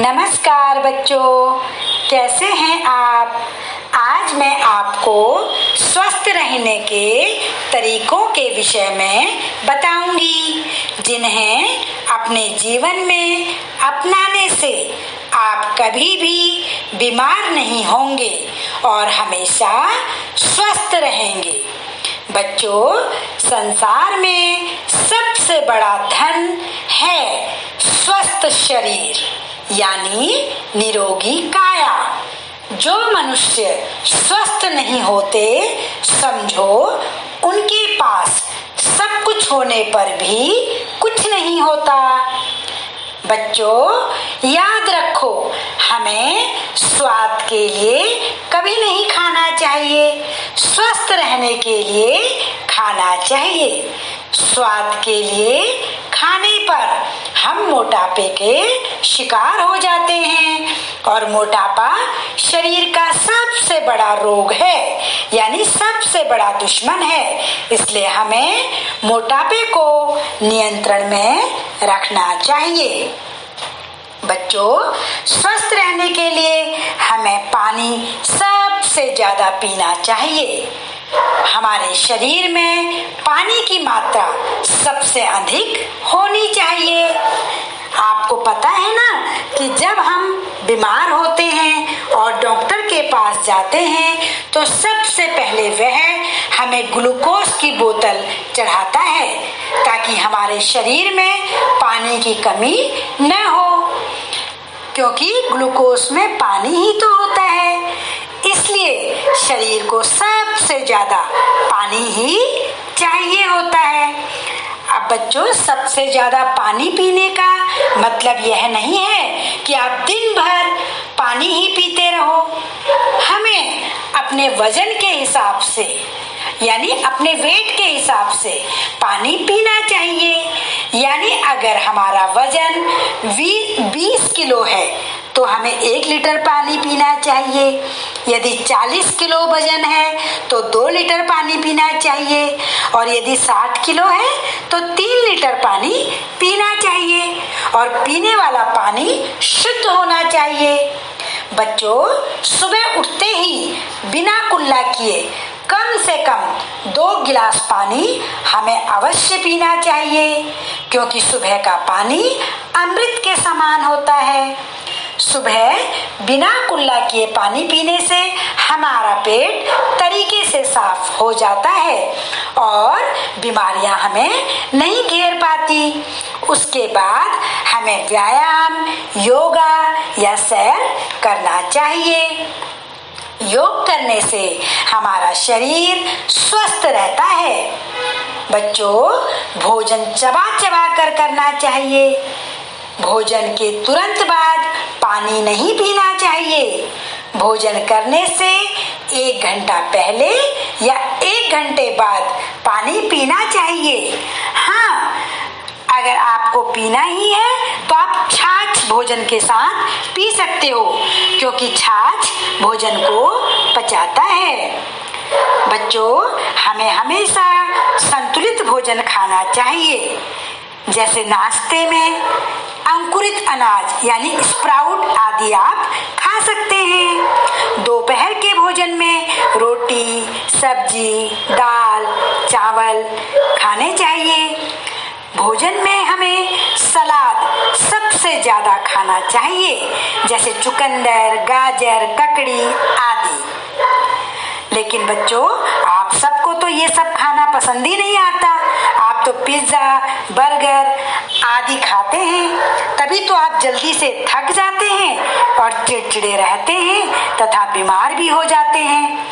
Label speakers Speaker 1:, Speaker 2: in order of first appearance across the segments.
Speaker 1: नमस्कार बच्चों, कैसे हैं आप। आज मैं आपको स्वस्थ रहने के तरीकों के विषय में बताऊंगी, जिन्हें अपने जीवन में अपनाने से आप कभी भी बीमार नहीं होंगे और हमेशा स्वस्थ रहेंगे। बच्चों, संसार में सबसे बड़ा धन है स्वस्थ शरीर, यानी निरोगी काया। जो मनुष्य स्वस्थ नहीं होते, समझो उनके पास सब कुछ होने पर भी कुछ नहीं होता। बच्चों, याद रखो, हमें स्वाद के लिए कभी नहीं खाना चाहिए, स्वस्थ रहने के लिए खाना चाहिए। स्वाद के लिए खाने पर हम मोटापे के शिकार हो जाते हैं और मोटापा शरीर का सबसे बड़ा रोग है, यानी सबसे बड़ा दुश्मन है। इसलिए हमें मोटापे को नियंत्रण में रखना चाहिए। बच्चों, स्वस्थ रहने के लिए हमें पानी सबसे ज्यादा पीना चाहिए। हमारे शरीर में पानी की मात्रा सबसे अधिक होनी चाहिए। आपको पता है ना कि जब हम बीमार होते हैं और डॉक्टर के पास जाते हैं तो सबसे पहले वह हमें ग्लूकोज की बोतल चढ़ाता है, ताकि हमारे शरीर में पानी की कमी न हो, क्योंकि ग्लूकोज में पानी ही तो होता है। इसलिए शरीर को सबसे ज्यादा पानी ही चाहिए होता है। अब बच्चों, सबसे ज्यादा पानी पीने का मतलब यह नहीं है कि आप दिन भर पानी ही पीते रहो। हमें अपने वजन के हिसाब से, यानी अपने वेट के हिसाब से पानी पीना चाहिए। यानी अगर हमारा वजन 20 किलो है तो हमें 1 लीटर पानी पीना चाहिए। यदि 40 किलो वजन है तो 2 लीटर पानी पीना चाहिए, और यदि 60 किलो है तो 3 लीटर पानी पीना चाहिए, और पीने वाला पानी शुद्ध होना चाहिए। बच्चों, सुबह उठते ही बिना कुल्ला किए कम से कम 2 गिलास पानी हमें अवश्य पीना चाहिए, क्योंकि सुबह का पानी अमृत के समान होता है। सुबह बिना कुल्ला किए पानी पीने से हमारा पेट तरीके से साफ हो जाता है और बीमारियां हमें नहीं घेर पाती। उसके बाद हमें व्यायाम, योगा या सैर करना चाहिए। योग करने से हमारा शरीर स्वस्थ रहता है। बच्चों, भोजन चबा चबा कर करना चाहिए। भोजन के तुरंत बाद पानी नहीं पीना चाहिए। भोजन करने से 1 घंटा पहले या 1 घंटे बाद पानी पीना चाहिए। हाँ, अगर आपको पीना ही है तो आप छाछ भोजन के साथ पी सकते हो, क्योंकि छाछ भोजन को पचाता है। बच्चों, हमें हमेशा संतुलित भोजन खाना चाहिए। जैसे नाश्ते में अंकुरित अनाज यानी स्प्राउट आदि आप खा सकते हैं। दोपहर के भोजन में रोटी, सब्जी, दाल, चावल खाने चाहिए। भोजन में हमें सलाद सबसे ज्यादा खाना चाहिए, जैसे चुकंदर, गाजर, ककड़ी आदि। लेकिन बच्चों, आप सबको तो ये सब खाना पसंद ही नहीं आता। आप तो पिज्जा, बर्गर आदि खाते हैं, तभी तो आप जल्दी से थक जाते हैं और चिड़चिड़े रहते हैं तथा बीमार भी हो जाते हैं।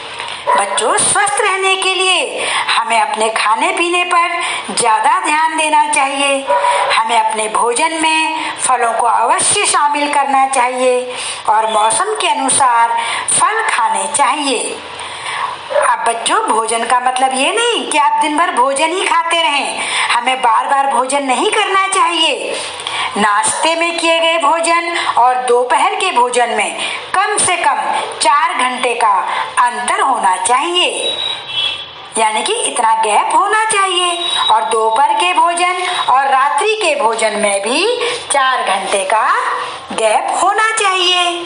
Speaker 1: बच्चों, स्वस्थ रहने के लिए हमें अपने खाने पीने पर ज्यादा ध्यान देना चाहिए। हमें अपने भोजन में फलों को अवश्य शामिल करना चाहिए और मौसम के अनुसार फल खाने चाहिए। अब बच्चों, भोजन का मतलब ये नहीं कि आप दिन भर भोजन ही खाते रहें। हमें बार बार भोजन नहीं करना चाहिए। नाश्ते में किए गए भोजन और दोपहर के भोजन में कम से कम 4 घंटे का अंतर होना चाहिए। यानी कि इतना गैप होना चाहिए। और दोपहर के भोजन और रात्रि के भोजन में भी 4 घंटे का गैप होना चाहिए।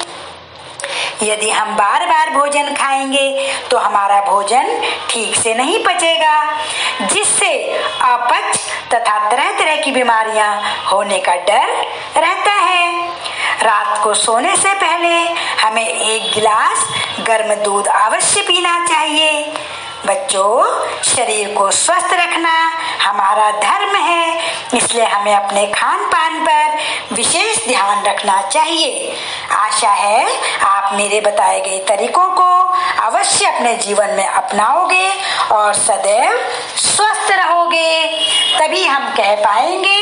Speaker 1: यदि हम बार बार भोजन खाएंगे तो हमारा भोजन ठीक से नहीं पचेगा, जिससे अपच तथा तरह तरह की बीमारियां होने का डर रहता है। रात को सोने से पहले हमें 1 गिलास गर्म दूध अवश्य पीना चाहिए। बच्चों, शरीर को स्वस्थ रखना हमारा धर्म है, इसलिए हमें अपने खान पान पर विशेष ध्यान रखना चाहिए। आशा है आप मेरे बताए गए तरीकों को अवश्य अपने जीवन में अपनाओगे और सदैव स्वस्थ रहोगे। तभी हम कह पाएंगे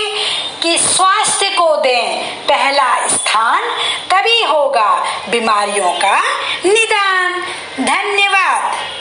Speaker 1: कि स्वास्थ्य को दें पहला स्थान, तभी होगा बीमारियों का निदान। धन्यवाद।